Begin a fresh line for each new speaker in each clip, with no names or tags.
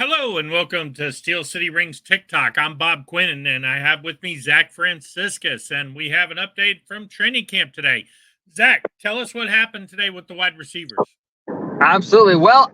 Hello and welcome to Steel City Rings TikTok. I'm Bob Quinn and I have with me Zach Franciscus, and we have an update from training camp today. Zach, tell us what happened today with the wide receivers.
Absolutely. Well,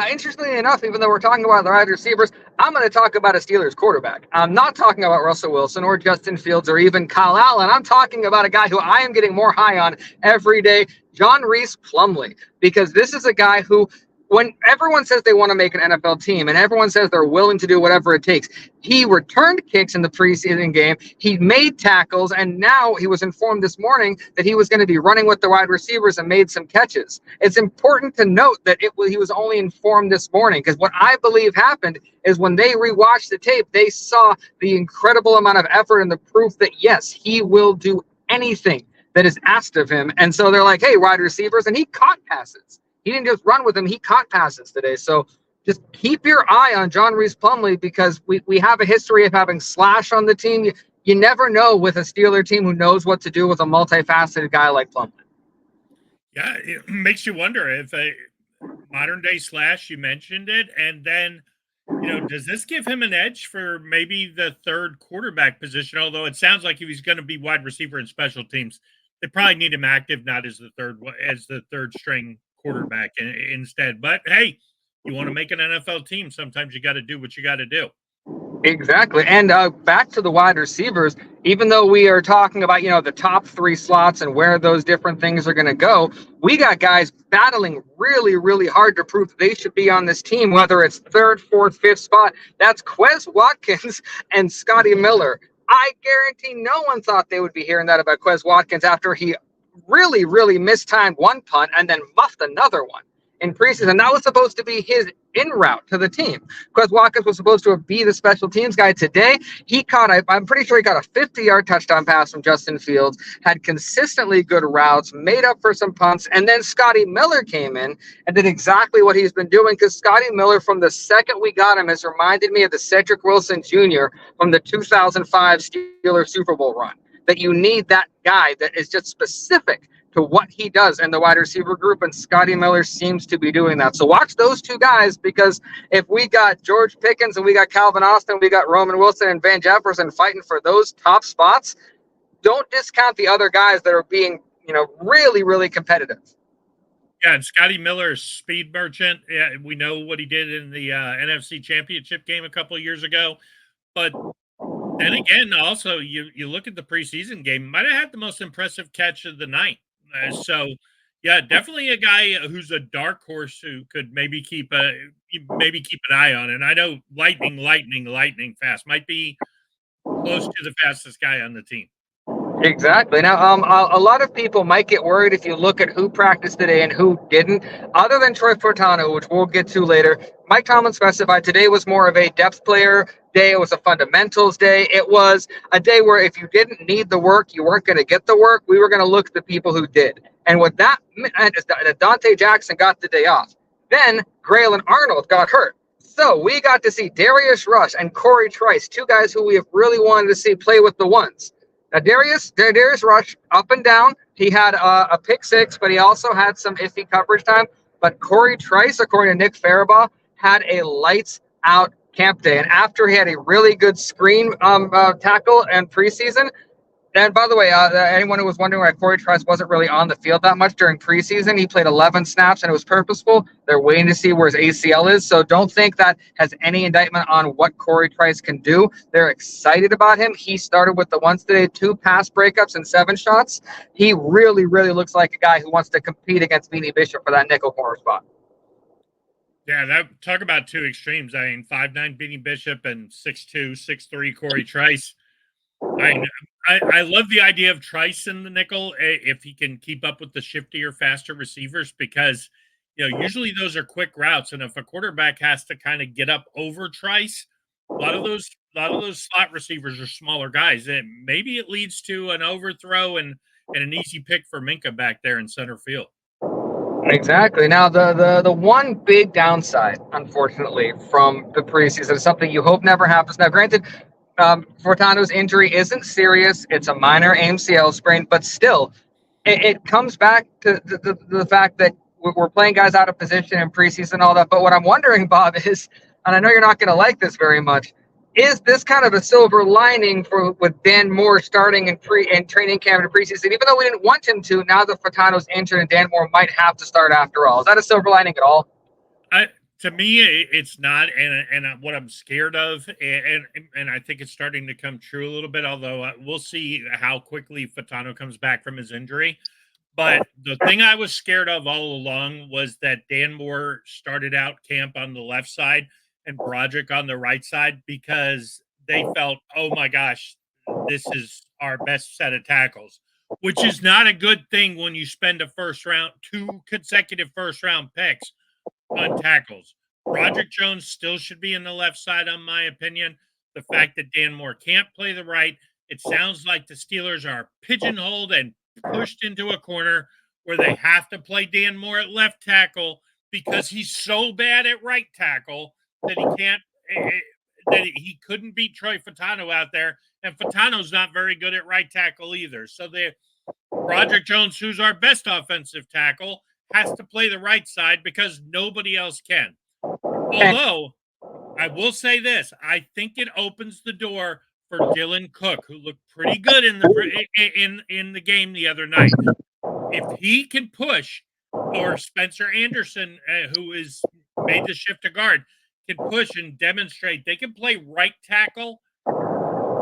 interestingly enough, even though we're talking about the wide receivers, I'm going to talk about a Steelers quarterback. I'm not talking about Russell Wilson or Justin Fields or even Kyle Allen. I'm talking about a guy who I am getting more high on every day, John Reese Plumlee, because this is a guy who, when everyone says they want to make an NFL team and everyone says they're willing to do whatever it takes, he returned kicks in the preseason game. He made tackles, and now he was informed this morning that he was going to be running with the wide receivers and made some catches. It's important to note that he was only informed this morning, because what I believe happened is when they rewatched the tape, they saw the incredible amount of effort and the proof that, yes, he will do anything that is asked of him. And so they're like, hey, wide receivers, and he caught passes. He didn't just run with them, he caught passes today. So just keep your eye on John Reese Plumlee, because we have a history of having Slash on the team. You never know with a Steeler team who knows what to do with a multifaceted guy like Plumlee.
Yeah, it makes you wonder if a modern day Slash, you mentioned it, and then, does this give him an edge for maybe the third quarterback position? Although it sounds like if he's going to be wide receiver and special teams, they probably need him active, not as the third string quarterback instead. But hey, you want to make an NFL team, sometimes you got to do what you got to do.
Exactly. And back to the wide receivers, even though we are talking about, the top three slots and where those different things are going to go, we got guys battling really, really hard to prove that they should be on this team, whether it's third, fourth, fifth spot. That's Quez Watkins and Scotty Miller. I guarantee no one thought they would be hearing that about Quez Watkins after he really, really mistimed one punt and then muffed another one in preseason. That was supposed to be his en route to the team. Quez Watkins was supposed to be the special teams guy today. I'm pretty sure he got a 50-yard touchdown pass from Justin Fields, had consistently good routes, made up for some punts, and then Scotty Miller came in and did exactly what he's been doing, because Scotty Miller, from the second we got him, has reminded me of the Cedric Wilson Jr. from the 2005 Steelers Super Bowl run. That you need that guy that is just specific to what he does in the wide receiver group, and Scotty Miller seems to be doing that. So watch those two guys, because if we got George Pickens and we got Calvin Austin, we got Roman Wilson and Van Jefferson fighting for those top spots, don't discount the other guys that are being, really, really competitive.
Yeah, and Scotty Miller's speed merchant. Yeah, we know what he did in the NFC Championship game a couple of years ago, but then again, also you look at the preseason game, might have had the most impressive catch of the night. So, yeah, definitely a guy who's a dark horse who could maybe keep an eye on. And I know lightning fast, might be close to the fastest guy on the team.
Exactly. Now, a lot of people might get worried if you look at who practiced today and who didn't. Other than Troy Portano, which we'll get to later, Mike Tomlin specified today was more of a depth player day. It was a fundamentals day. It was a day where if you didn't need the work, you weren't going to get the work. We were going to look at the people who did. And what that meant is that Dante Jackson got the day off. Then Graylin Arnold got hurt. So we got to see Darius Rush and Corey Trice, two guys who we have really wanted to see play with the ones. Now, Darius Rush, up and down. He had a pick six, but he also had some iffy coverage time. But Corey Trice, according to Nick Farabaugh, had a lights-out camp day. And after he had a really good screen tackle and preseason, and by the way, anyone who was wondering why Corey Trice wasn't really on the field that much during preseason, he played 11 snaps and it was purposeful. They're waiting to see where his ACL is. So don't think that has any indictment on what Corey Trice can do. They're excited about him. He started with the ones today, 2 pass breakups and 7 shots. He really, really looks like a guy who wants to compete against Beanie Bishop for that nickel corner spot.
Yeah, talk about two extremes. I mean, 5'9" Beanie Bishop and 6'2", 6'3" Corey Trice. I love the idea of Trice in the nickel if he can keep up with the shiftier, faster receivers, because usually those are quick routes, and if a quarterback has to kind of get up over Trice, a lot of those slot receivers are smaller guys, and maybe it leads to an overthrow and an easy pick for Minka back there in center field.
Exactly. Now, the one big downside, unfortunately, from the preseason is something you hope never happens. Now, granted, Fortano's injury isn't serious. It's a minor MCL sprain, but still, it comes back to the fact that we're playing guys out of position in preseason and all that. But what I'm wondering, Bob, is and I know you're not going to like this very much. Is this kind of a silver lining for with Dan Moore starting in training camp and preseason? Even though we didn't want him to, now that Furtano's injured and Dan Moore might have to start after all. Is that a silver lining at all?
I To me, it's not, and what I'm scared of, and I think it's starting to come true a little bit. Although we'll see how quickly Fatano comes back from his injury. But the thing I was scared of all along was that Dan Moore started out camp on the left side and Broderick on the right side because they felt, oh my gosh, this is our best set of tackles, which is not a good thing when you spend a first round, two consecutive first round picks on tackles. Broderick Jones still should be in the left side, on my opinion. The fact that Dan Moore can't play the right, it sounds like the Steelers are pigeonholed and pushed into a corner where they have to play Dan Moore at left tackle because he's so bad at right tackle that he can't that he couldn't beat Troy Fatano out there, and Fatano's not very good at right tackle either. So the Broderick Jones, who's our best offensive tackle, has to play the right side because nobody else can. Although I will say this, I think it opens the door for Dylan Cook, who looked pretty good in the game the other night. If he can push, or Spencer Anderson, who is made the shift to guard, can push and demonstrate they can play right tackle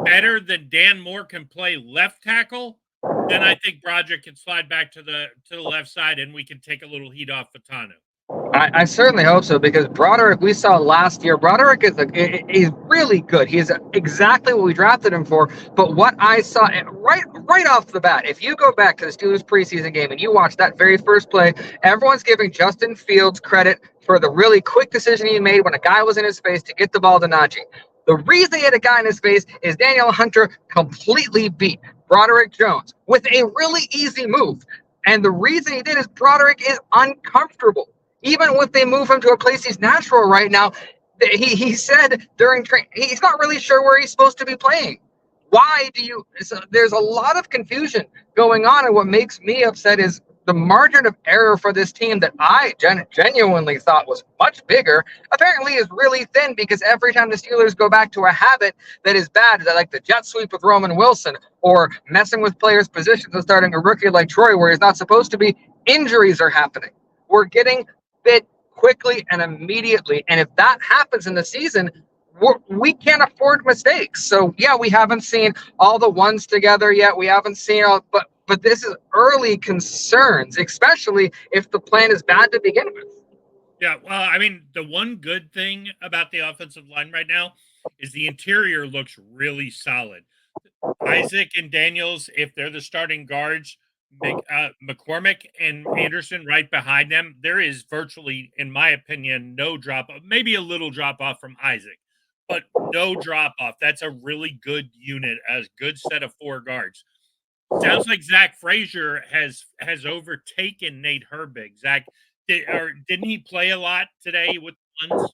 better than Dan Moore can play left tackle, then I think Broderick can slide back to the left side and we can take a little heat off Fatano.
I certainly hope so because Broderick, we saw last year. Broderick is really good. He is exactly what we drafted him for. But what I saw right off the bat, if you go back to the Steelers preseason game and you watch that very first play, everyone's giving Justin Fields credit for the really quick decision he made when a guy was in his face to get the ball to Najee. The reason he had a guy in his face is Daniel Hunter completely beat Broderick Jones with a really easy move. And the reason he did is Broderick is uncomfortable. Even if they move him to a place he's natural right now, he said during training he's not really sure where he's supposed to be playing. Why do you? So there's a lot of confusion going on, and what makes me upset is the margin of error for this team that I genuinely thought was much bigger. Apparently, is really thin because every time the Steelers go back to a habit that is bad, that like the jet sweep with Roman Wilson or messing with players' positions and starting a rookie like Troy where he's not supposed to be, injuries are happening. We're getting bit quickly and immediately. And if that happens in the season, we can't afford mistakes. So yeah, we haven't seen all the ones together yet. We haven't seen all, but this is early concerns, especially if the plan is bad to begin with.
Yeah, well, I mean, the one good thing about the offensive line right now is the interior looks really solid. Isaac and Daniels, if they're the starting guards, McCormick and Anderson right behind them, there is virtually, in my opinion, no drop off. Maybe a little drop off from Isaac, but no drop off. That's a really good unit, a good set of four guards. Sounds like Zach Frazier has overtaken Nate Herbig. Zach, didn't he play a lot today with the ones?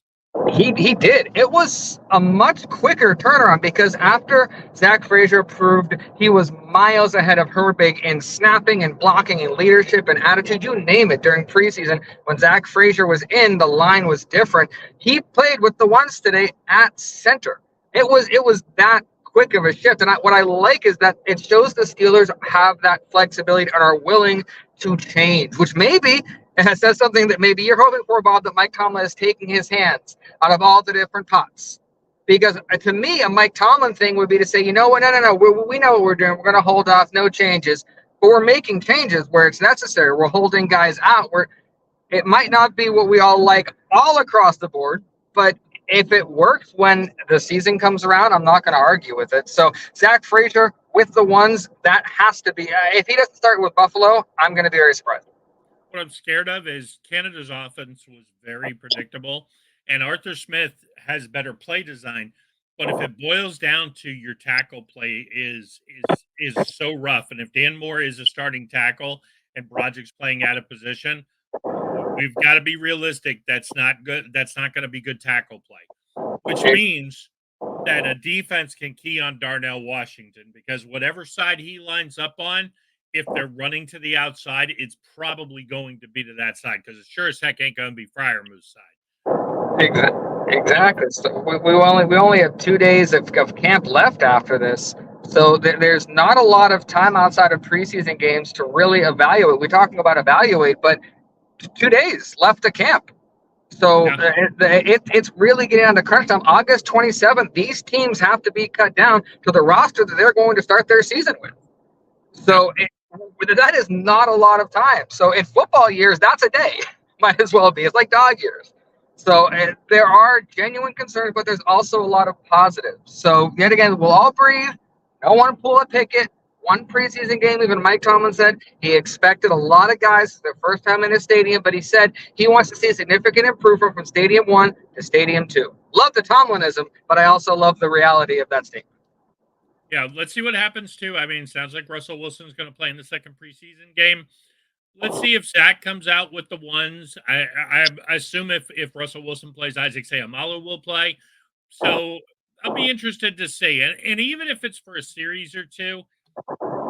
He did. It was a much quicker turnaround because after Zach Frazier proved he was miles ahead of Herbig in snapping and blocking and leadership and attitude, you name it, during preseason. When Zach Frazier was in, the line was different. He played with the ones today at center. It was that quick of a shift. And what I like is that it shows the Steelers have that flexibility and are willing to change, which maybe it says something that maybe you're hoping for, Bob, that Mike Tomlin is taking his hands out of all the different pots. Because to me, a Mike Tomlin thing would be to say, you know what, no, we know what we're doing. We're going to hold off, no changes. But we're making changes where it's necessary. We're holding guys out. It might not be what we all like all across the board, but if it works when the season comes around, I'm not going to argue with it. So Zach Frazier with the ones, that has to be. If he doesn't start with Buffalo, I'm going to be very surprised.
What I'm scared of is Canada's offense was very predictable, and Arthur Smith has better play design. But if it boils down to your tackle play is so rough, and if Dan Moore is a starting tackle and Broderick's playing out of position, we've got to be realistic. That's not good. That's not going to be good tackle play, which means that a defense can key on Darnell Washington because whatever side he lines up on, if they're running to the outside, it's probably going to be to that side because it sure as heck ain't going to be Fryermuth's side.
Exactly. So we only have 2 days of camp left after this. So there's not a lot of time outside of preseason games to really evaluate. We're talking about evaluate, but 2 days left of camp. So
Yeah.
it's really getting on the crunch time. August 27th, these teams have to be cut down to the roster that they're going to start their season with.
Yep.
So that is not a lot of time. So in football years, that's a day. Might as well be. It's like dog years. So there are genuine concerns, but there's also a lot of positives. So yet again, we'll all breathe. No one pull a Pickett. One preseason game, even Mike Tomlin said he expected a lot of guys their first time in his stadium, but he said he wants to see a significant improvement from Stadium 1 to Stadium 2. Love the Tomlinism, but I also love the reality of that statement.
Yeah, let's see what happens too. I mean, sounds like Russell Wilson's going to play in the second preseason game. Let's see if Zach comes out with the ones. I assume if Russell Wilson plays, Isaac Seumalo will play. So I'll be interested to see. And even if it's for a series or two,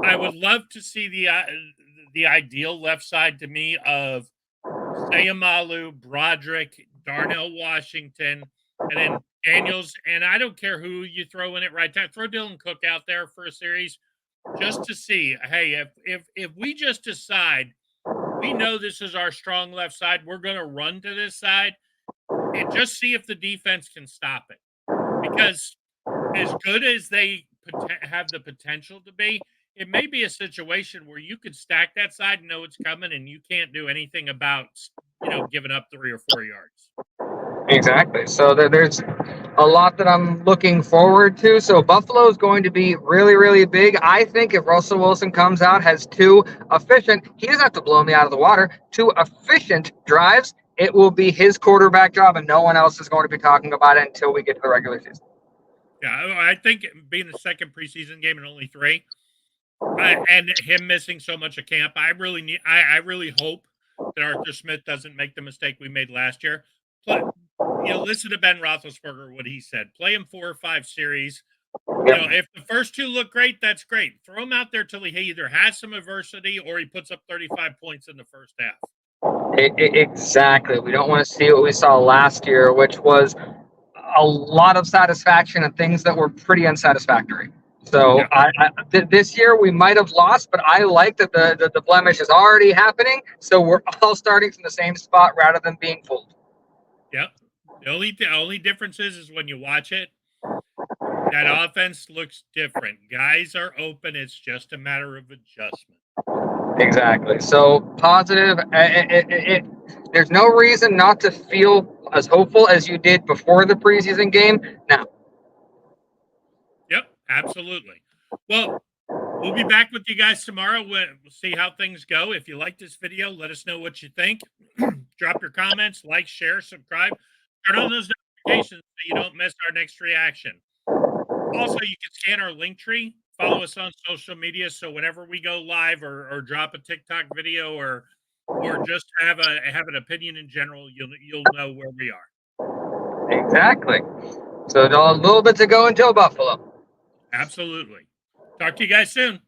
I would love to see the ideal left side to me of Sayamalu, Broderick, Darnell Washington, and then Daniels. And I don't care who you throw in it right now. Throw Dylan Cook out there for a series just to see. Hey, if we just decide we know this is our strong left side, we're going to run to this side and just see if the defense can stop it. Because as good as they have the potential to be, it may be a situation where you could stack that side and know it's coming, and you can't do anything about giving up 3 or 4 yards.
Exactly. So there's a lot that I'm looking forward to. So Buffalo is going to be really, really big. I think if Russell Wilson comes out, has two efficient, he doesn't have to blow me out of the water, two efficient drives, it will be his quarterback job, and no one else is going to be talking about it until we get to the regular season.
Yeah, I think being the second preseason game and only 3, and him missing so much of camp, I really hope that Arthur Smith doesn't make the mistake we made last year. But listen to Ben Roethlisberger, what he said. Play him 4 or 5 series.
Yep.
If the first 2 look great, that's great. Throw him out there till he either has some adversity or he puts up 35 points in the first half.
Exactly. We don't want to see what we saw last year, which was a lot of satisfaction and things that were pretty unsatisfactory. So
Yeah.
this year we might have lost, but I like that the blemish is already happening. So we're all starting from the same spot rather than being fooled.
Yep. The only difference is when you watch it, that offense looks different. Guys are open. It's just a matter of adjustment.
Exactly. So positive. There's no reason not to feel as hopeful as you did before the preseason game now.
Yep, absolutely. Well, we'll be back with you guys tomorrow. We'll see how things go. If you like this video, let us know what you think. Drop your comments, like, share, subscribe. Turn on those notifications so you don't miss our next reaction. Also, you can scan our link tree. Follow us on social media so whenever we go live or drop a TikTok video or just have an opinion in general, you'll know where we are.
Exactly. So a little bit to go until Buffalo.
Absolutely. Talk to you guys soon.